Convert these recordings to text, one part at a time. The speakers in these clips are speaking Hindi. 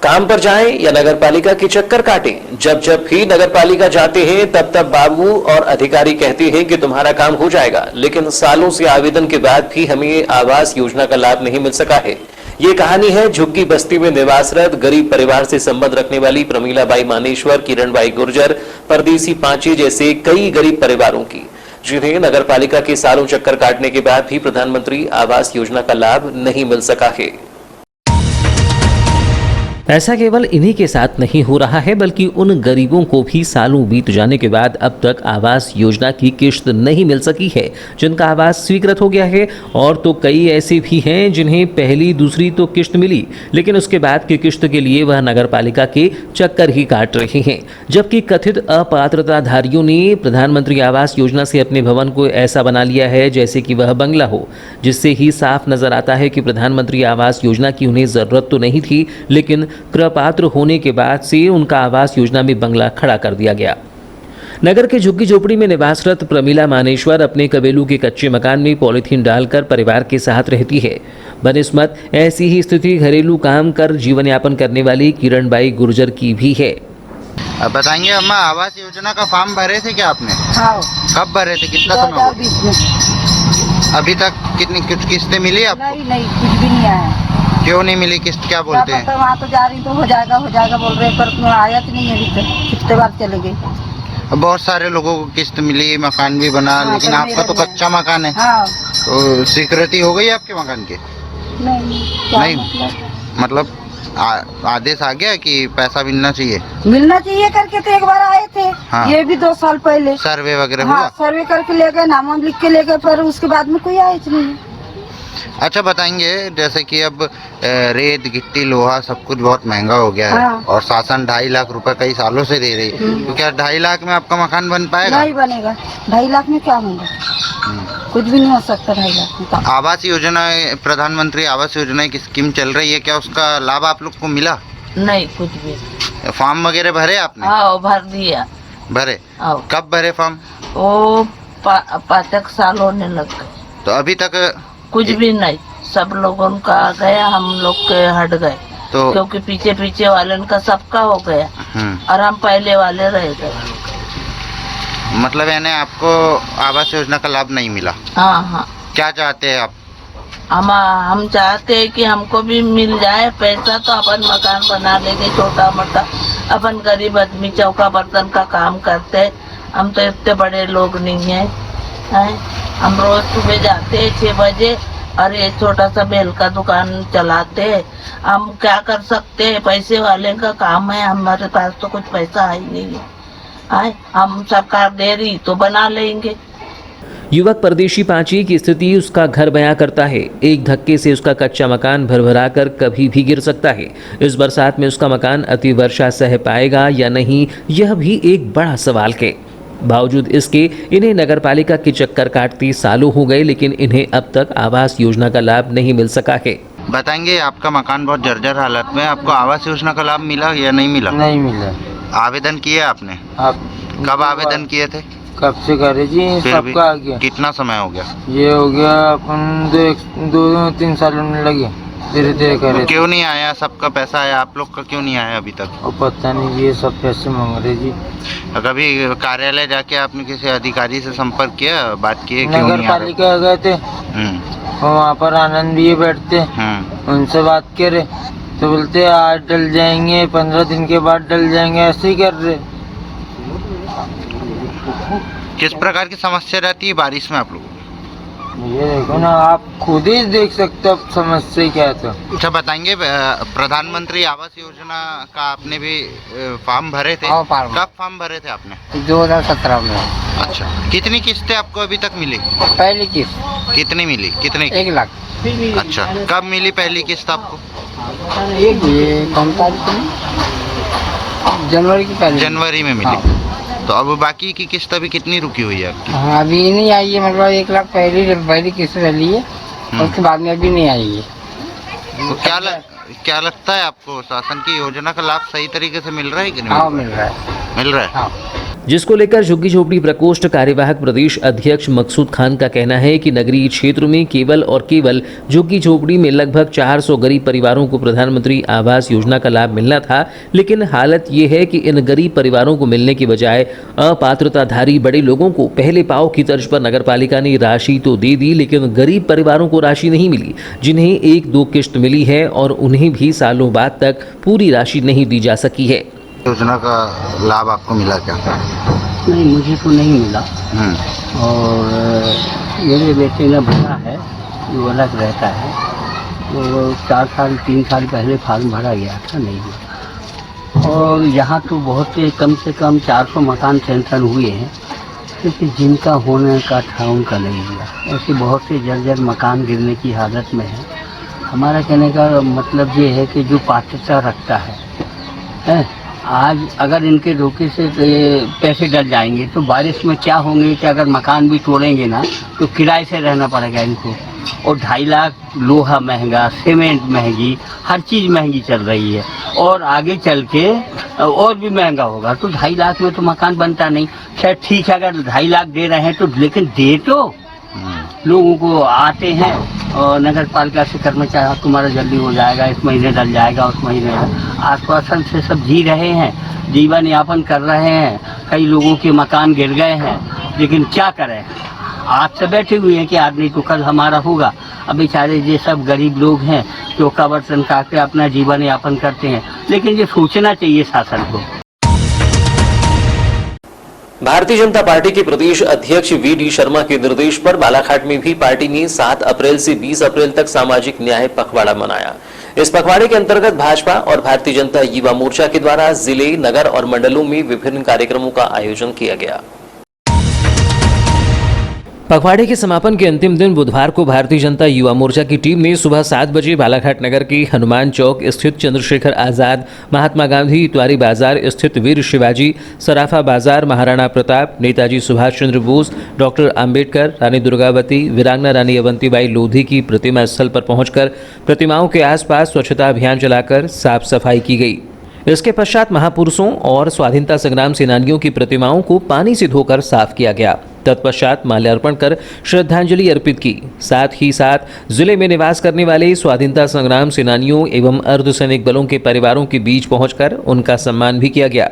काम पर जाएं या नगरपालिका के चक्कर काटें, जब जब भी नगरपालिका जाते हैं तब तब बाबू और अधिकारी कहते हैं कि तुम्हारा काम हो जाएगा, लेकिन सालों से आवेदन के बाद भी हमें आवास योजना का लाभ नहीं मिल सका है। ये कहानी है झुग्गी बस्ती में निवासरत गरीब परिवार से संबंध रखने वाली Pramila by Maneshwar, Kiran by Gurjar, परदेसी पांचे जैसे कई गरीब परिवारों की, जिन्हें नगरपालिका के सालों चक्कर काटने के बाद भी प्रधानमंत्री आवास योजना का लाभ नहीं मिल सका है। ऐसा केवल इन्हीं के साथ नहीं हो रहा है, बल्कि उन गरीबों को भी सालों बीत जाने के बाद अब तक आवास योजना की किश्त नहीं मिल सकी है, जिनका आवास स्वीकृत हो गया है। और तो कई ऐसे भी हैं जिन्हें पहली दूसरी तो किश्त मिली, लेकिन उसके बाद की किश्त के लिए वह नगरपालिका के चक्कर ही काट रहे हैं। जबकि कथित अपात्रताधारियों ने प्रधानमंत्री आवास योजना से अपने भवन को ऐसा बना लिया है जैसे कि वह बंगला हो, जिससे ही साफ नजर आता है कि प्रधानमंत्री आवास योजना की उन्हें जरूरत तो नहीं थी, लेकिन कृपात्र होने के बाद से उनका आवास योजना में बंगला खड़ा कर दिया गया। नगर के झुग्गी झोपड़ी में निवासरत प्रमीला मानेश्वर अपने कबेलू के कच्चे मकान में पॉलीथीन डालकर परिवार के साथ रहती है। बनिस्मत ऐसी ही स्थिति घरेलू काम कर जीवन यापन करने वाली किरण बाई गुर्जर की भी है। अब बताएंगे अम्मा, आवास योजना का फॉर्म भरे थे क्या आपने? हाँ। कब भरे थे, कितना समय हुआ? 2020 में। अभी तक कितनी कुछ किस्तें मिली आपको? नहीं, कुछ भी नहीं आया। क्यों नहीं मिली किस्त, क्या बोलते हैं? वहाँ तो जा रही तो हो जाएगा बोल रहे, पर आया तो नहीं अभी तक, कितने बार चले गए। बहुत सारे लोगों को किस्त मिली, मकान भी बना, लेकिन आपका तो कच्चा मकान है। हाँ। तो स्वीकृति हो गई आपके मकान की? नहीं मतलब आदेश आ गया कि पैसा मिलना चाहिए करके तो एक बार आए थे। हाँ। ये भी 2 साल पहले सर्वे वगैरह हाँ, हुआ? सर्वे करके ले गए, नाम लिख के ले गए, पर उसके बाद में कोई आया नहीं। अच्छा बताएंगे, जैसे कि अब रेत गिट्टी लोहा सब कुछ बहुत महंगा हो गया है। हाँ। और शासन 2.5 लाख रुपए कई सालों से दे रही है, तो क्या 2.5 लाख में आपका मकान बन पाएगा? नहीं बनेगा। 2.5 लाख में क्या होगा? कुछ भी नहीं हो सकता 2.5 लाख में। आवास योजना, प्रधानमंत्री आवास योजना की स्कीम चल रही है, क्या उसका लाभ आप लोग को मिला? नहीं, कुछ भी। फॉर्म वगैरह भरे आपने? हाँ, भर दिया। भरे? कब भरे फॉर्म? वो 5 साल होने लग गए। तो अभी तक कुछ भी नहीं, सब लोगों का आ गया, हम लोग के हट गए। तो क्योंकि पीछे वाले का सबका हो गया और हम पहले वाले रह गए। मतलब यानी आपको आवास योजना का लाभ नहीं मिला? हाँ। क्या चाहते हैं आप? हम चाहते हैं कि हमको भी मिल जाए पैसा, तो अपन मकान बना लेंगे छोटा मोटा। अपन गरीब आदमी चौका बर्तन का काम करते, हम तो इतने बड़े लोग नहीं है। हम रोज सुबह जाते हैं 6 बजे और ये छोटा सा बेल का दुकान चलाते हैं। हम क्या कर सकते हैं, पैसे वाले का काम है, हमारे पास तो कुछ पैसा है ही नहीं है। हम सरकार दे रही तो बना लेंगे। युवक परदेशी पांची की स्थिति उसका घर बयां करता है। एक धक्के से उसका कच्चा मकान भरभरा कर कभी भी गिर सकता है। इस बरसात में उसका मकान अति वर्षा सह पाएगा या नहीं, यह भी एक बड़ा सवाल है। बावजूद इसके इन्हें नगरपालिका के चक्कर काटती सालों हो गए, लेकिन इन्हें अब तक आवास योजना का लाभ नहीं मिल सका है। बताएंगे, आपका मकान बहुत जर्जर हालत में, आपको आवास योजना का लाभ मिला या नहीं मिला? नहीं मिला। आवेदन किए आपने? आप कब आवेदन किए थे? कब से करे जी, सबका आ गया। कितना समय हो गया? ये हो गया अपन 2-3 साल में लगे, धीरे करे। क्यों नहीं आया? सबका पैसा आया, आप लोग का क्यों नहीं आया अभी तक? और पता नहीं, ये सब पैसे मांग रहे जी। कभी कार्यालय जाके आपने किसी अधिकारी से संपर्क किया, बात की? नगर पालिका गए थे, वहाँ पर आनंद भी बैठते, उनसे बात करे तो बोलते आज डल जाएंगे, 15 दिन के बाद डल जाएंगे, ऐसे ही कर रहे। किस प्रकार की समस्या रहती है बारिश में आप लोगों को? ये देखो ना, आप खुद ही देख सकते हो समस्या क्या है। तो अच्छा बताएंगे, प्रधानमंत्री आवास योजना का आपने भी फॉर्म भरे थे? कब फॉर्म भरे थे आपने? 2017 में। अच्छा, कितनी किस्तें आपको अभी तक मिली? पहली किस्त कितनी मिली? कितने? 1 लाख। अच्छा, कब मिली पहली किस्त आपको? ये कौन तारीख में? जनवरी की पहली। जनवरी में मिली। तो अब बाकी की किस्त अभी कितनी रुकी हुई है आपकी? हाँ, अभी नहीं आई है, मतलब 1 लाख पहली किस्त रही है, उसके बाद में अभी नहीं आई है। तो क्या लगता है आपको, शासन की योजना का लाभ सही तरीके से मिल रहा है कि नहीं? हाँ, मिल रहा है। मिल रहा है। हाँ। जिसको लेकर झुग्गी झोपड़ी प्रकोष्ठ कार्यवाहक प्रदेश अध्यक्ष मकसूद खान का कहना है कि नगरीय क्षेत्र में केवल और केवल झुग्गी झोपड़ी में लगभग 400 गरीब परिवारों को प्रधानमंत्री आवास योजना का लाभ मिलना था, लेकिन हालत ये है कि इन गरीब परिवारों को मिलने की बजाय अपात्रताधारी बड़े लोगों को पहले पाव की तर्ज पर नगरपालिका ने राशि तो दे दी, लेकिन गरीब परिवारों को राशि नहीं मिली, जिन्हें 1-2 किश्त मिली है और उन्हें भी सालों बाद तक पूरी राशि नहीं दी जा सकी है। योजना का लाभ आपको मिला क्या? नहीं, मुझे तो नहीं मिला। और मेरे बेटे ने भरा है, वो अलग रहता है, तो 4 साल 3 साल पहले फॉर्म भरा गया था, नहीं हुआ। और यहाँ तो बहुत से कम 400 मकान सैंक्शन हुए हैं, क्योंकि जिनका होने का था उनका नहीं हुआ। ऐसे बहुत से जर्जर मकान गिरने की हालत में है। हमारा कहने का मतलब ये है कि जो पात्रता रखता है आज अगर इनके धोखे से पैसे डल जाएंगे तो बारिश में क्या होंगे कि अगर मकान भी तोड़ेंगे ना तो किराए से रहना पड़ेगा इनको। और 2.5 लाख लोहा महंगा, सीमेंट महंगी, हर चीज़ महंगी चल रही है और आगे चल के और भी महंगा होगा। तो 2.5 लाख में तो मकान बनता नहीं। शायद ठीक है अगर 2.5 लाख दे रहे हैं तो, लेकिन दे तो लोगों को आते हैं और नगर पालिका से कर्मचारी तुम्हारा जल्दी हो जाएगा, इस महीने डल जाएगा, उस महीने आश्वासन से सब जी रहे हैं, जीवन यापन कर रहे हैं। कई लोगों के मकान गिर गए हैं, लेकिन क्या करें, आज से बैठे हुए हैं कि आज नहीं तो कल हमारा होगा। अब बेचारे ये सब गरीब लोग हैं जो कबरतन काट अपना जीवन यापन करते हैं, लेकिन ये सोचना चाहिए शासन को। भारतीय जनता पार्टी के प्रदेश अध्यक्ष वी.डी. शर्मा के निर्देश पर बालाघाट में भी पार्टी ने 7 अप्रैल से 20 अप्रैल तक सामाजिक न्याय पखवाड़ा मनाया। इस पखवाड़े के अंतर्गत भाजपा और भारतीय जनता युवा मोर्चा के द्वारा जिले, नगर और मंडलों में विभिन्न कार्यक्रमों का आयोजन किया गया। पखवाड़े के समापन के अंतिम दिन बुधवार को भारतीय जनता युवा मोर्चा की टीम ने सुबह 7 बजे बालाघाट नगर के हनुमान चौक स्थित चंद्रशेखर आजाद, महात्मा गांधी इतवारी बाजार स्थित वीर शिवाजी, सराफा बाजार, महाराणा प्रताप, नेताजी सुभाष चंद्र बोस, डॉक्टर अंबेडकर, रानी दुर्गावती, वीरांगना रानी अवंतीबाई लोधी की प्रतिमा स्थल पर पहुंचकर प्रतिमाओं के आसपास स्वच्छता अभियान चलाकर साफ सफाई की गई। इसके पश्चात महापुरुषों और स्वाधीनता संग्राम सेनानियों की प्रतिमाओं को पानी से धोकर साफ किया गया। तत्पश्चात माल्यार्पण कर श्रद्धांजलि अर्पित की। साथ ही साथ जिले में निवास करने वाले स्वाधीनता संग्राम सेनानियों एवं अर्धसैनिक बलों के परिवारों के बीच पहुंचकर उनका सम्मान भी किया गया।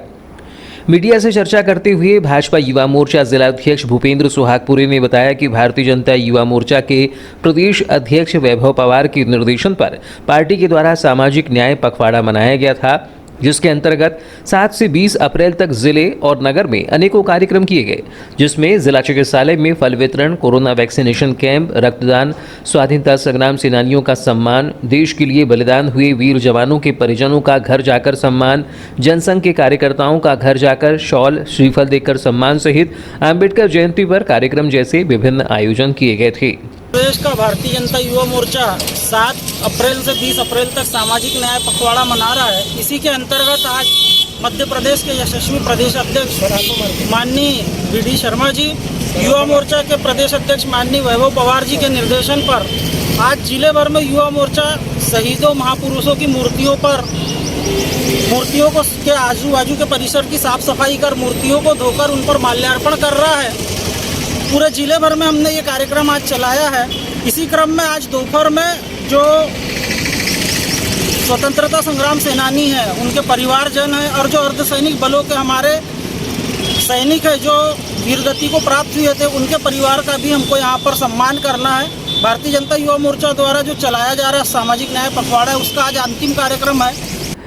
मीडिया से चर्चा करते हुए भाजपा युवा मोर्चा जिला अध्यक्ष भूपेंद्र सुहागपुरी ने बताया कि भारतीय जनता युवा मोर्चा के प्रदेश अध्यक्ष वैभव पवार के निर्देशन पर पार्टी के द्वारा सामाजिक न्याय पखवाड़ा मनाया गया था, जिसके अंतर्गत 7 से 20 अप्रैल तक जिले और नगर में अनेकों कार्यक्रम किए गए, जिसमें जिला चिकित्सालय में फल वितरण, कोरोना वैक्सीनेशन कैंप, रक्तदान, स्वाधीनता संग्राम सेनानियों का सम्मान, देश के लिए बलिदान हुए वीर जवानों के परिजनों का घर जाकर सम्मान, जनसंघ के कार्यकर्ताओं का घर जाकर शॉल, श्रीफल देकर सम्मान सहित अम्बेडकर जयंती पर कार्यक्रम जैसे विभिन्न आयोजन किए गए थे। प्रदेश का भारतीय जनता युवा मोर्चा 7 अप्रैल से 20 अप्रैल तक सामाजिक न्याय पखवाड़ा मना रहा है। इसी के अंतर्गत आज मध्य प्रदेश के यशस्वी प्रदेश अध्यक्ष माननीय वी.डी. शर्मा जी, युवा मोर्चा के प्रदेश अध्यक्ष माननीय वैभव पवार जी के निर्देशन पर आज जिले भर में युवा मोर्चा शहीदों महापुरुषों की मूर्तियों को के आजू बाजू के परिसर की साफ सफाई कर मूर्तियों को धोकर उन पर माल्यार्पण कर रहा है। पूरे जिले भर में हमने ये कार्यक्रम आज चलाया है। इसी क्रम में आज दोपहर में जो स्वतंत्रता संग्राम सेनानी हैं, उनके परिवारजन हैं और जो अर्धसैनिक बलों के हमारे सैनिक हैं जो वीरगति को प्राप्त हुए थे, उनके परिवार का भी हमको यहाँ पर सम्मान करना है। भारतीय जनता युवा मोर्चा द्वारा जो चलाया जा रहा है सामाजिक न्याय पखवाड़ा है, उसका आज अंतिम कार्यक्रम है।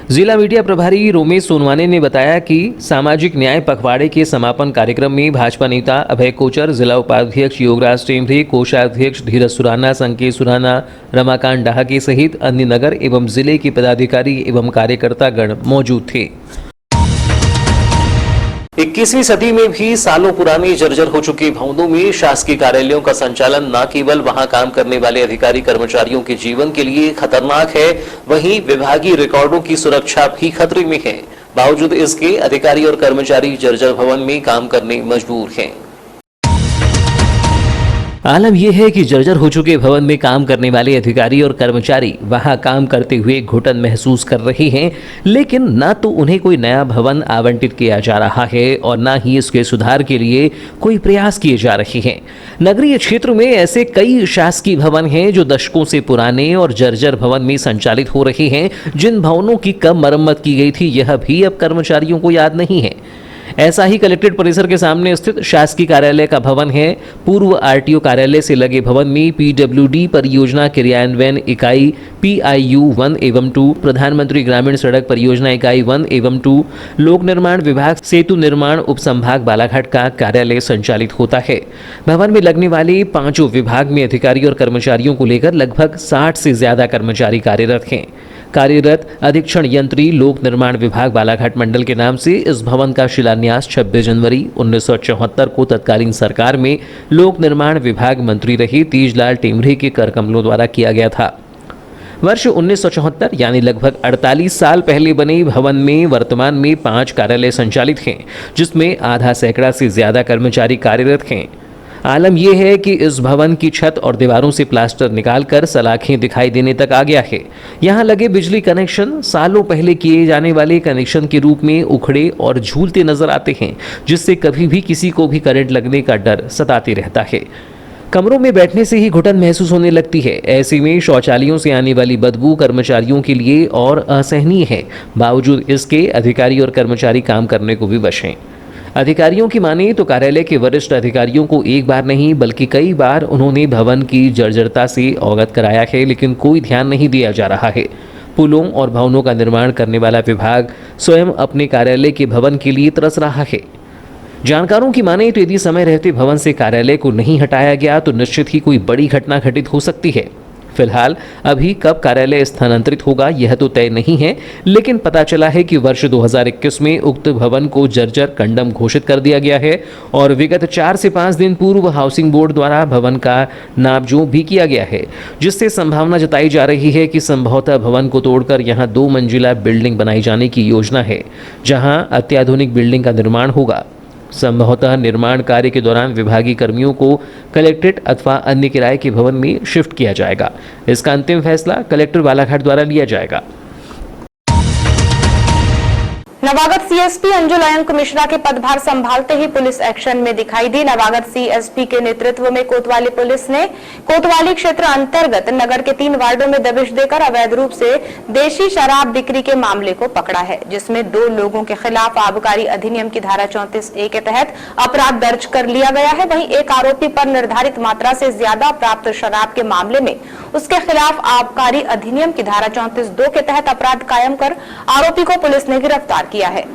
जिला मीडिया प्रभारी रोमेश सोनवाने ने बताया कि सामाजिक न्याय पखवाड़े के समापन कार्यक्रम में भाजपा नेता अभय कोचर, जिला उपाध्यक्ष योगराज टेम्भरे, कोषाध्यक्ष धीरज सुराना, संकेत सुराना, रमाकांत डाहके सहित अन्य नगर एवं जिले के पदाधिकारी एवं कार्यकर्तागण मौजूद थे। 21वीं सदी में भी सालों पुराने जर्जर हो चुके भवनों में शासकीय कार्यालयों का संचालन न केवल वहां काम करने वाले अधिकारी कर्मचारियों के जीवन के लिए खतरनाक है, वहीं विभागीय रिकॉर्डों की सुरक्षा भी खतरे में है। बावजूद इसके अधिकारी और कर्मचारी जर्जर भवन में काम करने मजबूर हैं। आलम यह है कि जर्जर हो चुके भवन में काम करने वाले अधिकारी और कर्मचारी वहां काम करते हुए घुटन महसूस कर रहे हैं, लेकिन ना तो उन्हें कोई नया भवन आवंटित किया जा रहा है और ना ही इसके सुधार के लिए कोई प्रयास किए जा रहे हैं। नगरीय क्षेत्र में ऐसे कई शासकीय भवन हैं जो दशकों से पुराने और जर्जर भवन में संचालित हो रहे हैं। जिन भवनों की कब मरम्मत की गई थी यह भी अब कर्मचारियों को याद नहीं है। ऐसा ही कलेक्ट्रेट परिसर के सामने स्थित शासकीय कार्यालय का भवन है। पूर्व आरटीओ कार्यालय से लगे भवन में पीडब्ल्यूडी परियोजना क्रियान्वयन इकाई PIU 1 एवं 2, प्रधानमंत्री ग्रामीण सड़क परियोजना इकाई 1 एवं 2, लोक निर्माण विभाग सेतु निर्माण उपसंभाग बालाघाट का कार्यालय संचालित होता है। भवन में लगने वाले 5 विभाग में अधिकारी और कर्मचारियों को लेकर लगभग 60 से ज्यादा कर्मचारी कार्यरत हैं। कार्यरत अधीक्षण यंत्री लोक निर्माण विभाग बालाघाट मंडल के नाम से इस भवन का शिलान्यास 26 जनवरी 1974 को तत्कालीन सरकार में लोक निर्माण विभाग मंत्री रहे तेजलाल टेमरे के कर कमलों द्वारा किया गया था। वर्ष 1974 यानी लगभग 48 साल पहले बने भवन में वर्तमान में 5 कार्यालय संचालित हैं, जिसमें आधा सैकड़ा से ज्यादा कर्मचारी कार्यरत हैं। आलम यह है कि इस भवन की छत और दीवारों से प्लास्टर निकालकर सलाखें दिखाई देने तक आ गया है। यहाँ लगे बिजली कनेक्शन सालों पहले किए जाने वाले कनेक्शन के रूप में उखड़े और झूलते नजर आते हैं, जिससे कभी भी किसी को भी करंट लगने का डर सताते रहता है। कमरों में बैठने से ही घुटन महसूस होने लगती है। ऐसे में शौचालयों से आने वाली बदबू कर्मचारियों के लिए और असहनीय है। बावजूद इसके अधिकारी और कर्मचारी काम करने को विवश हैं। अधिकारियों की माने तो कार्यालय के वरिष्ठ अधिकारियों को एक बार नहीं बल्कि कई बार उन्होंने भवन की जर्जरता से अवगत कराया है, लेकिन कोई ध्यान नहीं दिया जा रहा है। पुलों और भवनों का निर्माण करने वाला विभाग स्वयं अपने कार्यालय के भवन के लिए तरस रहा है। जानकारों की माने तो यदि समय रहते भवन से कार्यालय को नहीं हटाया गया तो निश्चित ही कोई बड़ी घटना घटित हो सकती है। फिलहाल अभी कब कार्यालय स्थानांतरित होगा यह तो तय नहीं है, लेकिन पता चला है कि वर्ष 2021 में उक्त भवन को जर्जर कंडम घोषित कर दिया गया है और विगत 4 से 5 दिन पूर्व हाउसिंग बोर्ड द्वारा भवन का नापजोख भी किया गया है, जिससे संभावना जताई जा रही है कि संभवतः भवन को तोड़कर यहां 2 मंजिला बिल्डिंग बनाई जाने की योजना है, जहां अत्याधुनिक बिल्डिंग का निर्माण होगा। संभवतः निर्माण कार्य के दौरान विभागीय कर्मियों को कलेक्ट्रेट अथवा अन्य किराए के भवन में शिफ्ट किया जाएगा। इसका अंतिम फैसला कलेक्टर बालाघाट द्वारा लिया जाएगा। नवागत सीएसपी अंजुल अयंक मिश्रा के पदभार संभालते ही पुलिस एक्शन में दिखाई दी। नवागत सीएसपी के नेतृत्व में कोतवाली पुलिस ने कोतवाली क्षेत्र अंतर्गत नगर के 3 वार्डों में दबिश देकर अवैध रूप से देशी शराब बिक्री के मामले को पकड़ा है, जिसमें 2 लोगों के खिलाफ आबकारी अधिनियम की धारा 34A के तहत अपराध दर्ज कर लिया गया है। वहीं एक आरोपी पर निर्धारित मात्रा से ज्यादा प्राप्त शराब के मामले में उसके खिलाफ आबकारी अधिनियम की धारा 34(2) के तहत अपराध कायम कर आरोपी को पुलिस ने गिरफ्तार किया है।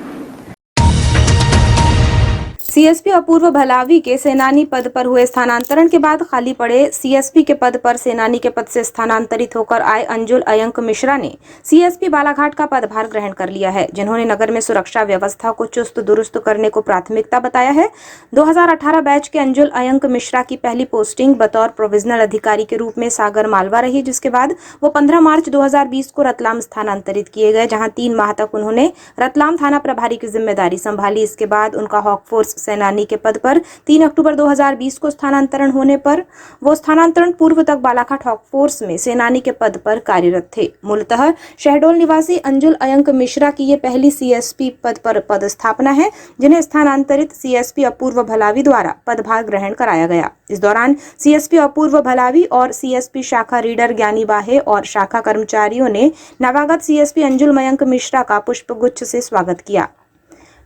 सीएसपी अपूर्व भलावी के सेनानी पद पर हुए स्थानांतरण के बाद खाली पड़े सीएसपी के पद पर सेनानी के पद से स्थानांतरित होकर आए अंजुल अयंक मिश्रा ने सीएसपी बालाघाट का पदभार ग्रहण कर लिया है, जिन्होंने नगर में सुरक्षा व्यवस्था को चुस्त दुरुस्त करने को प्राथमिकता बताया है। 2018 बैच के अंजुल अयंक मिश्रा की पहली पोस्टिंग बतौर प्रोविजनल अधिकारी के रूप में सागर मालवा रही, जिसके बाद वो 15 मार्च 2020 को रतलाम स्थानांतरित किए गए, जहाँ 3 माह तक उन्होंने रतलाम थाना प्रभारी की जिम्मेदारी संभाली। इसके बाद उनका हॉक फोर्स सेनानी के पद पर 3 अक्टूबर 2020 को स्थानांतरण होने पर वो स्थानांतरण पूर्व तक बालाघाट हॉक फोर्स में सेनानी के पद पर कार्यरत थे। मूलतः शहडोल निवासी अंजुल अयंक मिश्रा की ये पहली सीएसपी पद पर पदस्थापना है, जिन्हें स्थानांतरित सीएसपी अपूर्व भलावी द्वारा पदभार ग्रहण कराया गया। इस दौरान सीएसपी अपूर्व भलावी और सीएसपी शाखा रीडर ज्ञानी बाहे और शाखा कर्मचारियों ने नवागत सीएसपी अंजुल अयंक मिश्रा का पुष्पगुच्छ से स्वागत किया।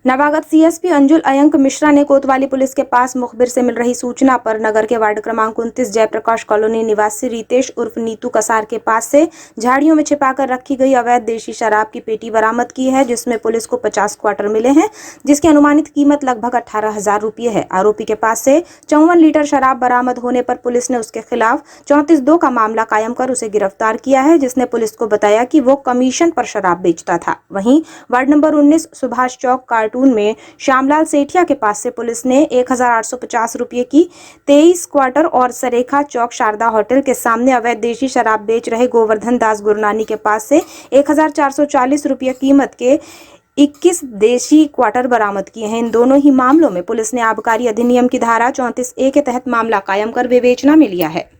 नवागत सीएसपी अंजुल अयंक मिश्रा ने कोतवाली पुलिस के पास मुखबिर से मिल रही सूचना पर नगर के वार्ड क्रमांक 29 जयप्रकाश कॉलोनी निवासी रितेश उर्फ नीतू कसार के पास से झाड़ियों में छिपाकर रखी गई अवैध देशी शराब की पेटी बरामद की है, जिसमें पुलिस को 50 क्वार्टर मिले हैं, जिसकी अनुमानित कीमत लगभग 18,000 रुपये है। आरोपी के पास से 54 लीटर शराब बरामद होने पर पुलिस ने उसके खिलाफ 34(2) का मामला कायम कर उसे गिरफ्तार किया है, जिसने पुलिस को बताया कि वो कमीशन पर शराब बेचता था। वहीं वार्ड नंबर 19 सुभाष चौक में श्यामलाल सेठिया के पास से पुलिस ने 1,850 रुपये की 23 क्वार्टर और सरेखा चौक शारदा होटल के सामने अवैध देशी शराब बेच रहे गोवर्धन दास गुरनानी के पास से 1,440 रुपये कीमत के 21 देशी क्वार्टर बरामद किए हैं। इन दोनों ही मामलों में पुलिस ने आबकारी अधिनियम की धारा 34A के तहत मामला कायम कर विवेचना में लिया है।